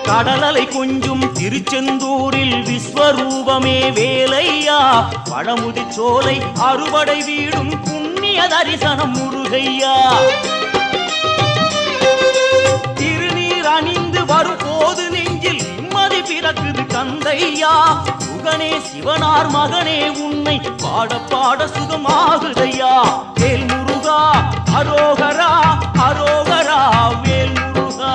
கடலலை கொஞ்சும் திருச்செந்தூரில் விஸ்வரூபமே வேலையா பழமுதி சோலை அறுவடை வீடும் புண்ணிய தரிசனம் முருகையா திருநீர் அணிந்து வரும் போது நெஞ்சில் நிம்மதி பிறக்குது கந்தையா சுகனே சிவனார் மகனே உன்னை பாட பாட சுகமாகுதையா வேல் முருகா அரோகரா அரோகரா வேல் முருகா